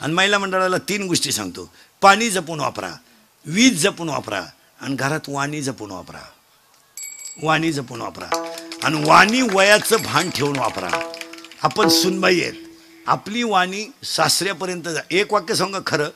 आणि महिला मंडळाला 3 गोष्टी सांगतो. पाणी जपून वापरा, वीज जपून वापरा आणि घरात वाणी जपून वापरा. वाणी जपून वापरा आणि वाणी वयाचं भान ठेवून वापरा. आपण सुनबाई आहेत, आपली वाणी सासऱ्यापर्यंत जा. एक वाक्य सांगा खरं,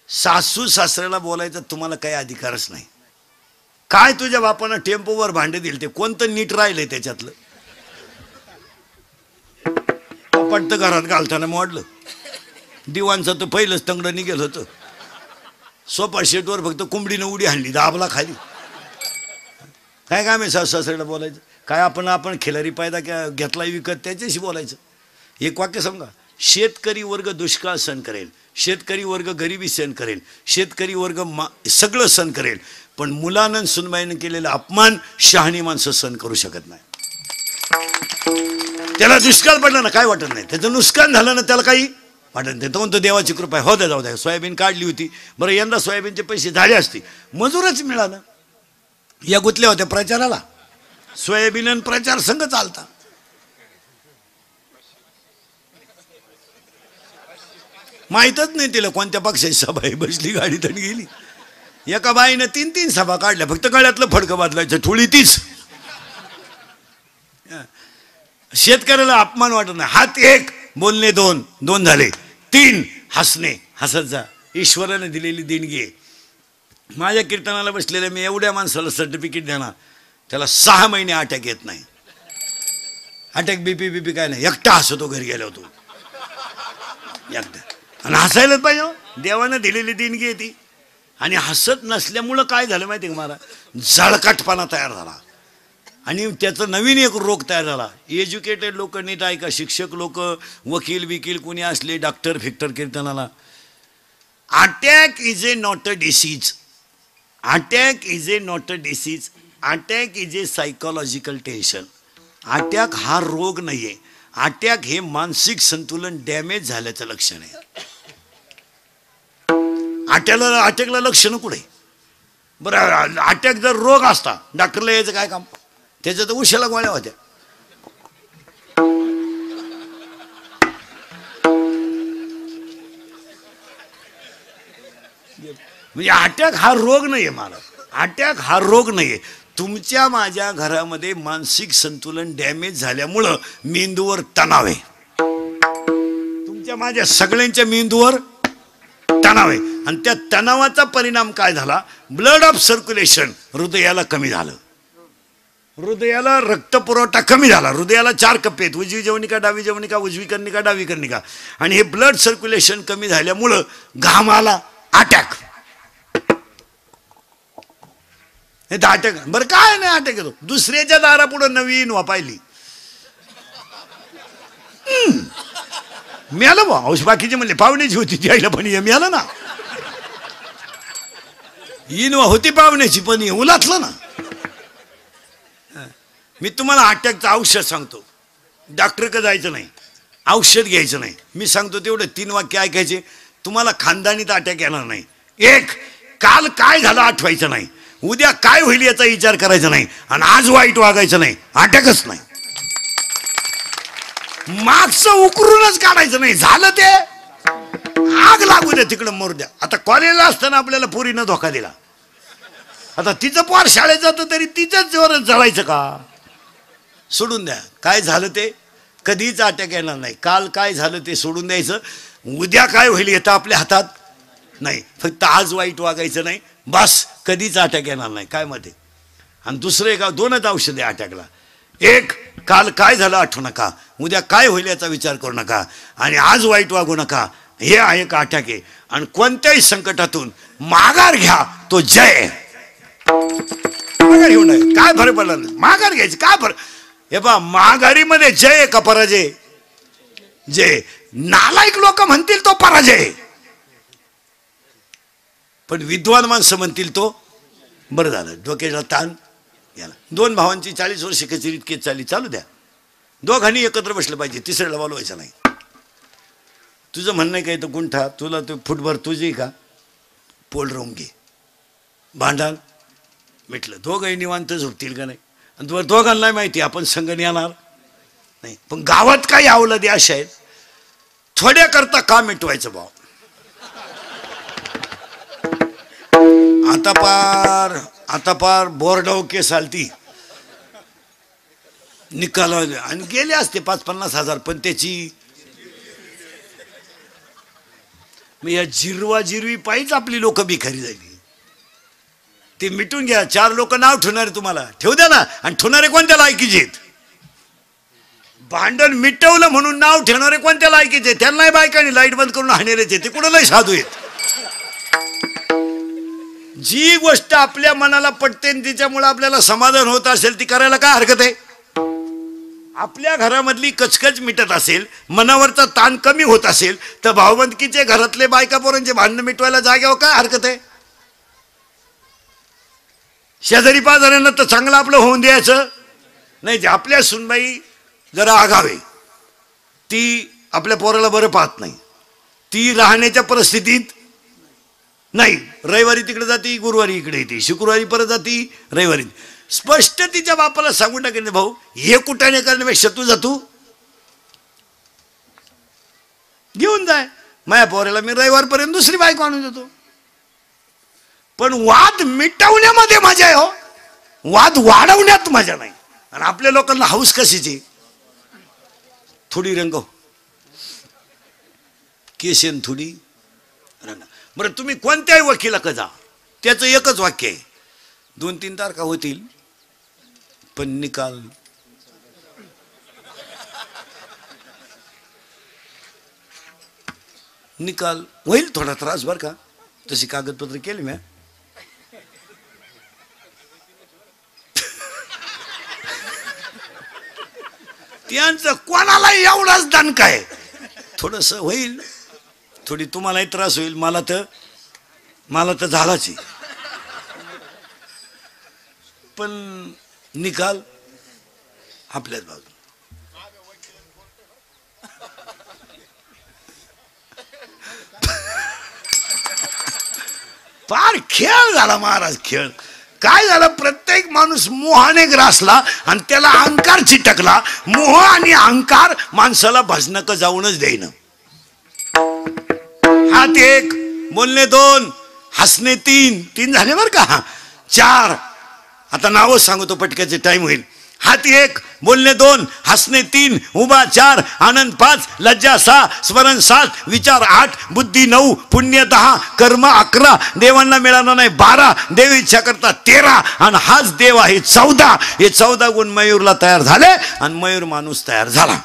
सासू सासऱ्याला बोलायचा तुम्हाला काही अधिकारच नाही. काय तुझ्या बापानं टेम्पोवर भांडे दिले ते कोणतं नीट राहिलंय त्याच्यातलं? पटतं घरात घालताना मोडलं. दिवाणचं तर पहिलंच तंगडं निघेल होतं. सोफा सेटवर फक्त कोंबडीनं उडी हाणली, दाबला खाली. काय काम आहे सासू सासऱ्याला बोलायचं? काय आपण खिलारी पायदा घेतला विकत त्याच्याशी बोलायचं? एक वाक्य सांगा, शेतकरी वर्ग दुष्काळ सहन करेल, शेतकरी वर्ग गरिबी सहन करेल, शेतकरी वर्ग सगळं सहन करेल, पण मुलानं सुनबाईनं केलेला अपमान शहाणी माणसं सहन करू शकत नाही. त्याला दुष्काळ पडला ना काय वाटत नाही, त्याचं नुकसान झालं ना त्याला काही वाटत नाही. तो म्हणतो देवाची कृपा आहे, हो द्या जाऊ द्या. सोयाबीन काढली होती, बरं यंदा सोयाबीनचे पैसे झाले असते, मजूरच मिळालं. या गुतल्या होत्या प्रचाराला, सोयाबीन आणि प्रचार संघ चालता. माहीतच नाही तिला कोणत्या पक्षाची सभा आहे, बसली गाडीत आणि गेली. एका बाईनं 3 सभा काढल्या, फक्त गळ्यातलं फडकं बदलायचं, ठोळी तीच. शेतकऱ्याला अपमान वाटत नाही. हात 1, बोलणे 2 झाले, 3 हसणे, हसत जा. ईश्वराने दिलेली देणगी आहे. माझ्या कीर्तनाला बसलेल्या मी एवढ्या माणसाला सर्टिफिकेट देणार, त्याला 6 महिने अटॅक येत नाही. अटॅक बीपी काय नाही, एकटा हसतो घरी गेलो होतो एकटा. आणि हसायलाच पाहिजे, देवानं दिलेली देणगी आहे ती. आणि हसत नसल्यामुळं काय झालं माहिती आहे का, मला जळकाटपणा तयार झाला. आणि त्याचा नवीन एक रोग तयार झाला. एज्युकेटेड लोक नीट ऐका, शिक्षक लोक, वकील विकील कोणी असले, डॉक्टर फिक्टर कीर्तनाला, attack is a not a disease. Attack is a not a disease. Attack is a psychological tension. Attack हा रोग नाही आहे. अटॅक हे मानसिक संतुलन डॅमेज झाल्याचं लक्षण आहे. अटॅकला लक्षण कुठे? बरं, अटॅक जर रोग असता डॉक्टरला यायचं काय काम? त्याच्या तर उशाला गोळ्या होत्या. म्हणजे अटॅक हा रोग नाहीये. मला अटॅक हा रोग नाहीये. तुमच्या माझ्या घरामध्ये मानसिक संतुलन डॅमेज झाल्यामुळं मेंदूवर तणाव आहे. तुमच्या माझ्या सगळ्यांच्या मेंदूवर तणाव आहे. आणि त्या तणावाचा परिणाम काय झाला? ब्लड ऑफ सर्क्युलेशन, हृदयाला कमी झालं. हृदयाला रक्तपुरवठा कमी झाला. हृदयाला 4 कप्पे आहेत, उजवी जवनिका, डावी जवनिका, उजवी कर्णिका, डावी कर्णिका. आणि हे ब्लड सर्क्युलेशन कमी झाल्यामुळं घामाला अटॅक. हे अटॅक बरं काय नाही अटॅक येतो. दुसऱ्याच्या दारापुढं नवीन वापायली मिळालं बा. औष बाकीचे म्हणले पाहुण्याची होती द्यायला, पण हे मिळालं ना. इनवा होती पाहुण्याची पण हे उलातलं ना. मी तुम्हाला अटॅकचं औषध सांगतो. डॉक्टरकडे जायचं नाही, औषध घ्यायचं नाही. मी सांगतो तेवढे 3 वाक्य ऐकायचे, तुम्हाला खानदानीत अटॅक येणार नाही. 1, काल काय झालं आठवायचं नाही, उद्या काय होईल याचा विचार करायचा नाही, आणि आज वाईट वागायचं नाही, अटॅकच नाही. मागचं उकरूनच काढायचं नाही. झालं ते आग लागू द्या, तिकडं मरू द्या. आता कॉलेजला असताना आपल्याला पोरीनं धोका दिला, आता तिचं पोर शाळेत जातं तरी तिचंच जोरात जळायचं का? सोडून द्या. काय झालं ते कधीच अटॅक येणार नाही. काल काय झालं ते सोडून द्यायचं. उद्या काय होईल येतं आपल्या हातात नाही. फक्त आज वाईट वागायचं नाही, बस. कधीच अटॅक येणार नाही. काय मध्ये? आणि दुसरं एक 2च औषध आहे अटॅकला. 1, काल काय झालं आठवू नका, उद्या काय होईल याचा विचार करू नका, आणि आज वाईट वागू नका. हे आहे का अटॅक आहे. आणि कोणत्याही संकटातून माघार घ्या, तो जय. माघार घेऊन काय फरक पडला? माघार घ्यायची काय फरक? हे पहा, माघारीमध्ये जय का पराजय? जय. नालायक लोक म्हणतील तो पराजय, पण विद्वान माणसं म्हणतील तो बरं झालं. डोक्याला ताण याला. 2 भावांची 40 वर्ष कचेरीत केस चालू द्या. दोघांनी एकत्र बसलं पाहिजे, तिसऱ्याला बोलवायचं नाही. तुझं म्हणणं काय तर गुंठा तुला तो फुटभर तुझी का पोल रोवून घे, भांडण मिटलं. दोघंही निवांत झोपतील का नाही? आणि तुम्हाला दोघांना माहिती आपण संघ येणार नाही. पण गावात काही अवलदे अशा आहेत, थोड्या करता का मिटवायचं भाऊ. आता पार बोर्डाव केस आलती निकाल आणि गेले असते 5-50 हजार, पण त्याची या जिरवी पाहिजे आपली लोक भिकारी झाली. ते मिटून घ्या. 4 लोक नाव ठेवणारे तुम्हाला ठेवू द्या ना. आणि ठेवणारे कोणत्या लायकीचे आहेत? भांडण मिटवलं म्हणून नाव ठेवणारे कोणत्या लायकीचे? त्यांनाही बायकांनी लाईट बंद करून हाणेरेचे, ते कुठं नाही साधू आहेत. जी गोष्ट आपल्या मनाला पटते तिच्यामुळे आपल्याला समाधान होत असेल ती करायला काय हरकत आहे? आपल्या घरामधली कचकच मिटत असेल, मनावरचा ताण कमी होत असेल, तर भावबंदकीचे घरातले बायका पोरांचे भांडण मिटवायला जाग्यावर काय हरकत आहे? शेजारी पाजाऱ्यांना तर चांगलं आपलं होऊन द्यायचं नाही. आपल्या सुनबाई जरा आगावे, ती आपल्या पोराला बरं पाहत नाही, ती राहण्याच्या परिस्थितीत नाही. रविवारी तिकडे जाती, गुरुवारी इकडे येते, शुक्रवारी परत जाती, रविवारी. स्पष्ट तिच्या बापाला सांगून टाकेल, भाऊ हे कुठाने करण्यापेक्षा तू जातू घेऊन जाय. माझ्या पोराला मी रविवारपर्यंत दुसरी बायको आणून देतो. पण वाद मिटवण्यामध्ये मजा आहे हो, वाद वाढवण्यात मजा नाही. आणि आपल्या लोकांना हाऊस कशीची? थोडी रंगव केशन, थोडी रंग. बरं तुम्ही कोणत्याही वकिलाकडे जा, त्याचं एकच वाक्य आहे, 2-3 तारखा होतील पण निकाल होईल. थोडा त्रास बरं का, तशी कागदपत्र केली मी. त्यांचं कोणाला एवढाच दणका आहे. थोडस होईल, थोडी तुम्हालाही त्रास होईल, मला तर झालाच आहे. पण निकाल आपल्याच बाजू. फार खेळ झाला महाराज, खेळ. काय झालं, प्रत्येक माणूस मोहाने ग्रासला आणि त्याला अहंकार चिटकला. मोह आणि अहंकार माणसाला भजनक जाऊनच देईन. हात 1, बोलणे 2, हसणे 3 झाले बर का. 4 आता नावच सांगतो पटक्याचे, टाइम होईल. हात 1, बोलणे 2, हसणे 3, उभा 4, आनंद 5, लज्जा 6, स्मरण 7, विचार 8, बुद्धी 9, पुण्य 10, कर्म 11, देवांना मिळाला नाही 12, देव इच्छा करता 13, आणि हाच देव आहे 14. हे 14 गुण मयूरला तयार झाले आणि मयूर माणूस तयार झाला.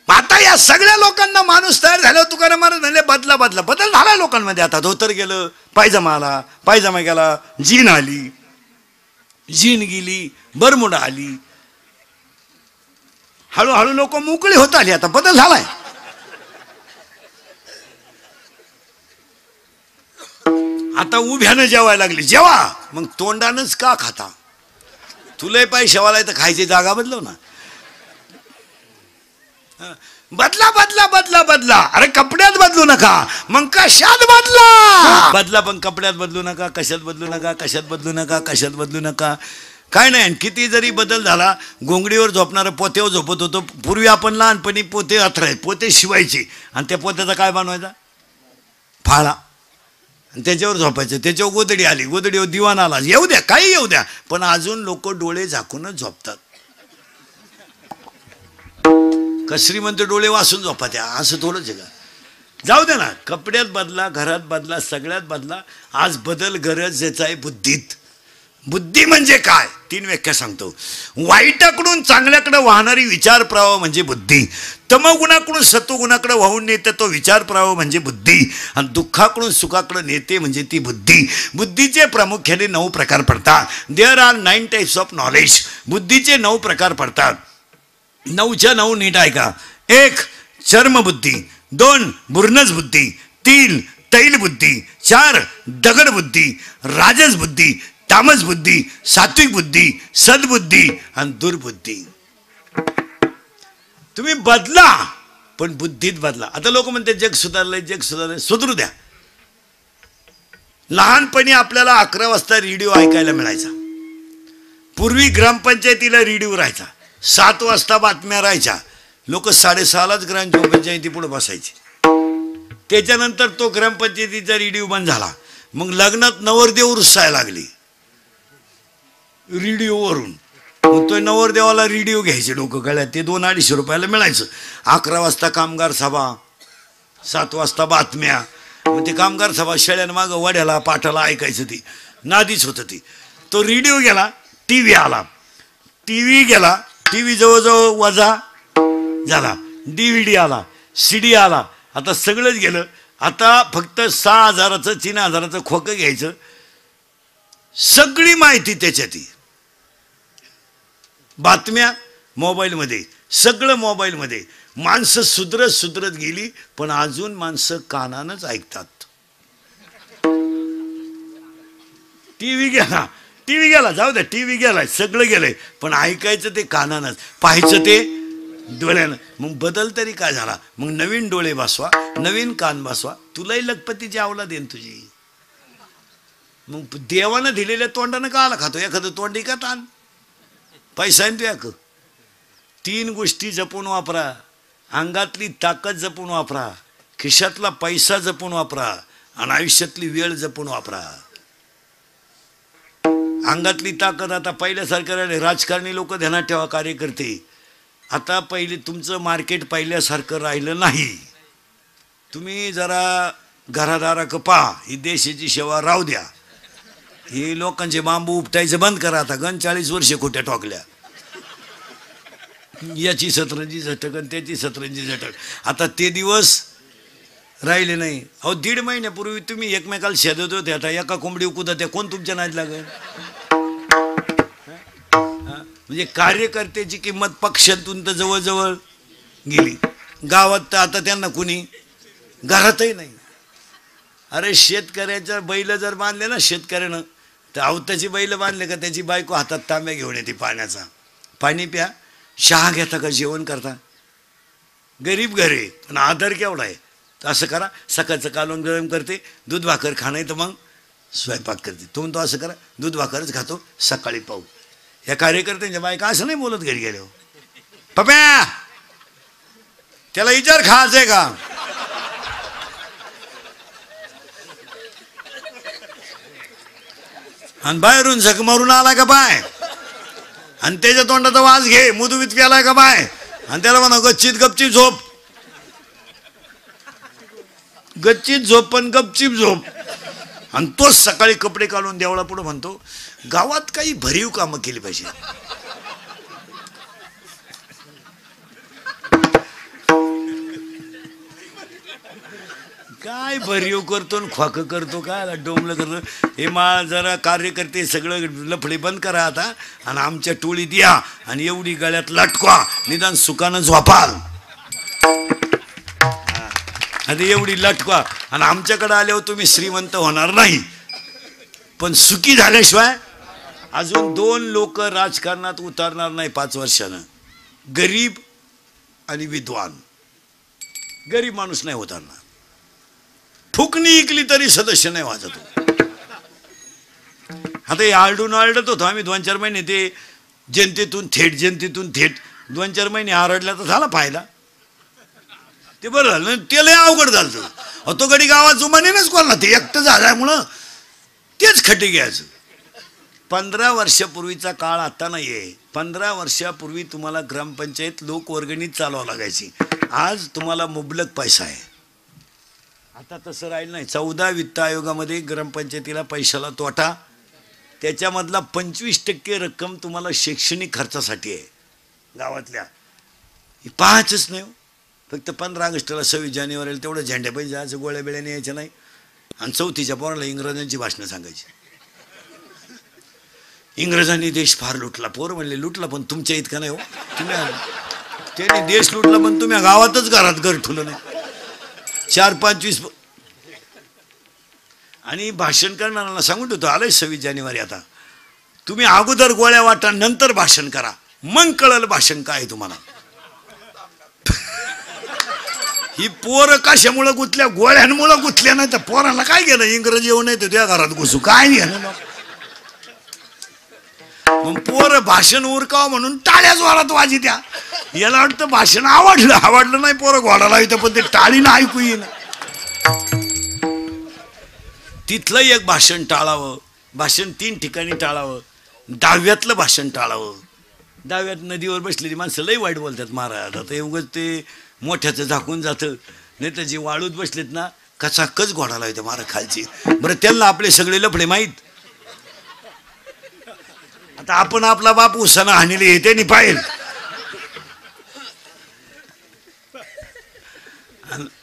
आता या सगळ्या लोकांना माणूस तयार झाल्यावर तुकाराम महाराज म्हणले बदल झाला लोकांमध्ये. आता धोतर गेलं, पायजमा आला, पायजमा गेला, जीन आली, जीन गेली, बरमुडा आली, हळूहळू लोक मोकळी होत आली. आता बदल झालाय. आता उभ्यानं जेवायला लागली. जेवा मग तोंडानच का खाता? तुला पैशावाला तर खायची जागा बदलव ना. बदला. अरे कपड्यात बदलू नका, मग कशात बदला. पण कपड्यात बदलू नका, कशात बदलू नका. काय नाही. आणि किती जरी बदल झाला, घोंगडीवर झोपणारं पोत्यावर झोपत होतो. पूर्वी आपण लहानपणी पोते अथराय, पोते शिवायचे आणि त्या पोत्याचा काय बनवायचा? फाळा. आणि त्याच्यावर झोपायचं. त्याच्यावर गोदडी आली, गोदडीवर दिवाण आला. येऊ द्या, काही येऊ द्या, पण अजून लोक डोळे झाकूनच झोपतात. श्रीमंत डोळे वासून झोपा त्या, असं थोडंच आहे का? जाऊ दे ना. कपड्यात बदला, घरात बदला, सगळ्यात बदला. आज बदल गरजेचा आहे बुद्धीत. बुद्धी म्हणजे काय? 3 व्याख्या सांगतो. वाईटाकडून चांगल्याकडे वाहणारी विचार प्रवाह म्हणजे बुद्धी. तमगुणाकडून सत्वगुणाकडे वाहून नेते तो विचार प्रवाह म्हणजे बुद्धी. आणि दुःखाकडून सुखाकडे नेते म्हणजे ती बुद्धी. बुद्धीचे प्रामुख्याने 9 प्रकार पडतात. There are 9 types of knowledge. बुद्धीचे 9 प्रकार पडतात. 9च्या 9 नीट ऐका. 1 चर्मबुद्धी, 2 बुर्नज बुद्धी, 3 तैल बुद्धी, 4 दगड बुद्धी, राजस बुद्धी, तामस बुद्धी, सात्विक बुद्धी, सद्बुद्धी आणि दुर्बुद्धी. तुम्ही बदला, पण बुद्धीत बदला. आता लोक म्हणते जग सुधारलंय. सुधरू द्या. लहानपणी आपल्याला 11 वाजता रेडिओ ऐकायला मिळायचा. पूर्वी ग्रामपंचायतीला रेडिओ राहायचा. 7 वाजता बातम्या राहायच्या, लोक 6:30लाच ग्रामपंचायती पुढे बसायचे. त्याच्यानंतर तो ग्रामपंचायतीचा रेडिओ बंद झाला. मग लग्नात नवरदेव रुसायला लागली रेडिओवरून. मग तो नवरदेवाला रेडिओ घ्यायचे डोकं गळ्यात, ते 200-250 रुपयाला मिळायचं. 11 वाजता कामगार सभा, 7 वाजता बातम्या. मग ते कामगार सभा शेळ्यांमागं वड्याला पाठाला ऐकायचं, ती नादीच होतं ती. तो रेडिओ गेला, TV आला, TV गेला, TV जवळजवळ वजा झाला. DVD आला, CD आला, आता सगळंच गेलं. आता फक्त 6,000चं 3,000चं खोकं घ्यायचं, सगळी माहिती त्याच्यात. बातम्या मोबाईलमध्ये, सगळं मोबाईलमध्ये. माणसं सुधरत गेली, पण अजून माणसं कानानच ऐकतात. TV गेला, जाऊ द्या, TV गेलाय, सगळं गेलंय, पण ऐकायचं ते कानानच, पाहायचं ते डोळ्यानं. मग बदल तरी काय झाला? मग नवीन डोळे बसवा, नवीन कान बसवा, तुलाही लखपतीची अवलाद देईन तुझी. मग देवानं दिलेल्या तोंडानं का आला खातो? एखादं तोंडी का ताण, पैसा तू एक. 3 गोष्टी जपून वापरा. अंगातली ताकद जपून वापरा, खिशातला पैसा जपून वापरा, आणि आयुष्यातली वेळ जपून वापरा. अंगातली ताकद आता पहिल्यासारखं राहिले. राजकारणी लोक ध्यानात ठेवा, कार्यकर्ते, आता पहिले तुमचं मार्केट पहिल्यासारखं राहिलं नाही. तुम्ही जरा घरादाराक पहा, ही देशाची सेवा राहू द्या. हे लोकांचे बांबू उपटायचं बंद करा. आता 40 वर्षे खोट्या टोकल्या, याची सतरंजी झटक आणि त्याची सतरंजी झटक. आता ते दिवस राहिले नाही. अहो 1.5 महिन्यापूर्वी तुम्ही एकमेकाला शेदत होते, आता एका कोंबडी कुदा त्या कोण तुमच्या नाद लागेल? म्हणजे कार्यकर्त्याची किंमत पक्षातून तर जवळजवळ गेली. गावात तर आता त्यांना कुणी घरातही नाही. अरे शेतकऱ्याच्या बैल जर बांधले ना शेतकऱ्यानं, तर अवताची बैल बांधले का त्याची बायको हातात तांब्या घेऊन येते पाण्याचा, पाणी प्या. चहा घेता का जेवण करता? गरीब घरे, पण आदर केवढा आहे. तर असं करा, सकाळचं कालवण गरम करते, दूध भाकर खाणं, तर मग स्वयंपाक करते. तो असं करा, दूध भाकरच खातो, सकाळी पाहू. या कार्यकर्त्यांच्या बायका असं नाही बोलत घरी गेले. पप्या त्याला विचार खायचंय का? आणि बाहेरून झक मारून आला का बाय, आणि त्याच्या तोंडाचा वास घे, मुदुवीत प्यालाय का बाय, आणि त्याला म्हणा गच्चीत गपचीप झोप, गच्चीत झोप पण गपचीप झोप. आणि तोच सकाळी कपडे काढून देवळा पुढे म्हणतो, गावात काही भरीव कामं केली पाहिजे. काय भरीव करतो आणि खोक करतो, काय डोंबलं करतो. हे मा जरा कार्यकर्ते सगळं लफडे बंद करा आता, आणि आमच्या टोळीत या, आणि एवढी गळ्यात लटकवा, निदान सुखानं झोपाल. आणि एवढी लटकवा, आणि आमच्याकडे आल्यावर तुम्ही श्रीमंत होणार नाही, पण सुखी झाल्याशिवाय अजून 2 लोक राजकारणात उतरणार नाही 5 वर्षानं. गरीब आणि विद्वान. गरीब माणूस नाही उतरणार. फुकणी इकली तरी सदस्य नाही वाजत. आता हे आरडत होतो आम्ही 2-4 महिने, ते जनतेतून थेट 2-4 महिने आरडल्या तर झाला फायदा. ते बरं झालं, ते लय अवघड झालं. तो गडी गावात उमानेच कोणला, ते एकटं झाल्यामुळं तेच खड्डे घ्यायचं. 15 वर्षापूर्वीचा काळ आता नाही आहे. 15 वर्षापूर्वी तुम्हाला ग्रामपंचायत लोकवर्गणीत चालवावं लागायची. आज तुम्हाला मुबलक पैसा आहे. आता तसं राहिलं नाही. 14 वित्त आयोगामध्ये ग्रामपंचायतीला पैशाला तोटा, त्याच्यामधला 25% रक्कम तुम्हाला शैक्षणिक खर्चासाठी आहे. गावातल्या पाहायचंच नाही. फक्त 15 ऑगस्टला 26 जानेवारीला तेवढं झेंड्या पाहिजे, जायचं, गोळ्या बिळ्याने यायचं नाही. आणि 4थीच्या पोराला इंग्रजांची भाषणं सांगायची. इंग्रजांनी देश फार लुटला. पोरं म्हणले लुटला, पण तुमच्या इतका नाही हो. तुम्ही त्याने देश लुटला, पण तुम्ही गावातच घरात घर ठुलं नाही. 4-25 आणि भाषण करणाऱ्यांना सांगून ठेवतो, आलंय 26 जानेवारी, आता तुम्ही अगोदर गोळ्या वाटा, नंतर भाषण करा, मग कळलं भाषण काय तुम्हाला. ही पोरं कशामुळं गुंतल्या? गोळ्यांमुळं गुंतल्या. नाही तर पोरांना काय गेलं, इंग्रजी येऊ नाही तर त्या घरात घुसू, काय नाही. मग पोर भाषण उरकावं म्हणून टाळ्या जोरात वाजित्या. याला वाटतं भाषण आवडलं नाही, पोरं घोडाला येतं, पण ते टाळीनं ऐकू येईन. तिथलं एक भाषण टाळावं, भाषण 3 ठिकाणी टाळावं. 10व्यातलं भाषण टाळावं. 10व्यात नदीवर बसलेली माणसं लई वाईट बोलतात महाराज. आता एवढंच ते मोठ्याचं झाकून जातं, नाही तर जे वाळूत बसलेत ना कचाकच घोडाला येतं महाराज खालची. बरं त्यांना आपले सगळे लफडे माहीत. आता आपण आपला बाप उसाना हाणले हे त्यांनी पाहिल.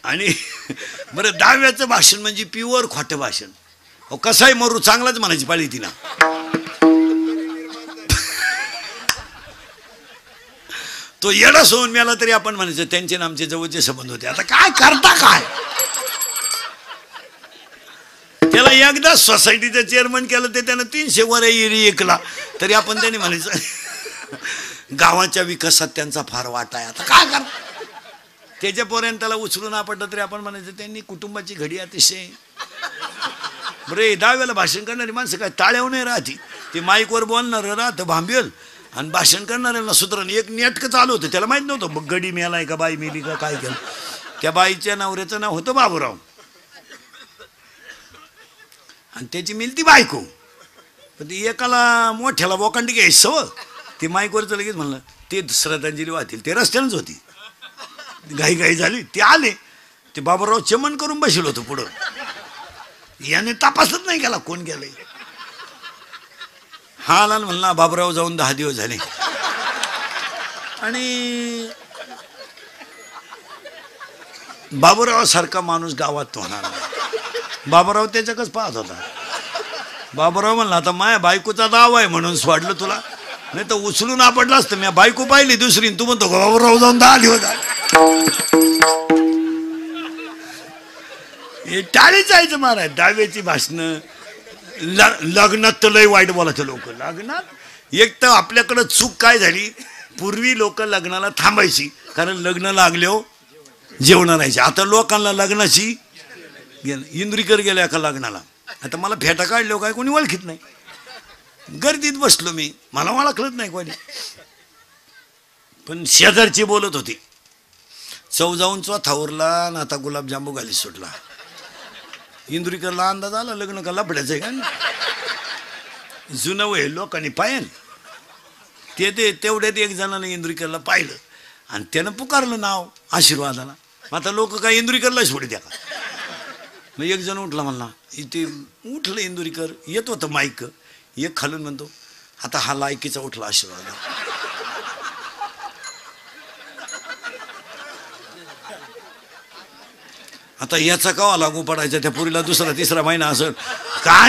आणि बरं 10व्याचं भाषण म्हणजे प्युअर खोटं भाषण. हो कसाही मरू चांगलाच म्हणायची पाळी तिना. तो येडा सोडून मिळाला तरी आपण म्हणायचं त्यांचे आमचे जवळचे संबंध होते. आता काय करता काय. त्याला एकदा सोसायटीचं चेअरमन केलं ते त्यानं 300 वर एरी ऐकला तरी आपण त्यांनी म्हणायचं गावाच्या विकासात त्यांचा फार वाटा आहे. आता काय करता. त्याच्यापर्यंत त्याला उचलून आपटलं तरी आपण म्हणायचं त्यांनी कुटुंबाची घडी अतिशय. बरे 10व्याला भाषण करणारी माणसं काय टाळ्यावर नाही राहती. ते माईकवर बोलणार राहतं भांबेल आणि भाषण करणाऱ्यांना सुधारण एक नेटकं चालू होतं. त्याला माहित नव्हतं गडी मेलाय का बाई मेली का काय केलं. त्या बाईच्या नवऱ्याचं नाव होतं बाबूराव आणि त्याची मिलती बायको. पण ती एकाला मोठ्याला बोकांडी घ्यायचं. ते माईकवरचं लगेच म्हणलं ते श्रद्धांजली वाहतील. ते रस्त्यानंच होती. घाई झाली. ते आले. ते बाबूराव चमन करून बसेल होतं पुढं. याने तपासत नाही गेला कोण गेलंय. हा आला म्हणला बाबूराव जाऊन 10 दिवस झाले. आणि बाबूराव सारखा माणूस गावात होणार. बाबूराव त्याच्याकच पाहत होता. बाबूराव म्हणला आता माया बायकोचा दाव आहे म्हणून सोडलं तुला, नाही तर उचलून आपडलं असतं. मी बायको पाहिली दुसरी, तू म्हणतो बाबूराव जाऊन 10 दिवस हे टाळी जायचं महाराज. 10व्याची भाषणं लग्नात तर लय वाईट बोलायचं लोक. लग्नात एक तर आपल्याकडं चूक काय झाली, पूर्वी लोक लग्नाला थांबायची कारण लग्न लागल्यावर जेवण राहायचे. आता लोकांना लग्नाची इंद्रिकर गेल्या का लग्नाला. आता मला फेटा काढल्यावर काय कोणी ओळखीत नाही. गर्दीत बसलो मी, मला ओळखलंच नाही कोणी. पण शेजारची बोलत होती चव जाऊन चौथावरला आणि आता गुलाबजांबू घाली सुटला. इंदुरीकरला अंदाज आला लग्न का लफड्याचं आहे का. जुनं वय लोकांनी पाहिलं. ते तेवढ्यात एक जणाने इंदुरीकरला पाहिलं आणि त्यानं पुकारलं नाव आशीर्वादाला. आता लोक काय इंदुरीकरला सोडी द्या का. मग एक जण उठला म्हणला. इथे उठलं इंदुरीकर, येत होतं माईक. एक खालून म्हणतो आता हा लायकीचा उठला आशीर्वाद. आता याचा कावा लागू पडायचा त्या पुरीला 2रा 3रा महिना असं काय.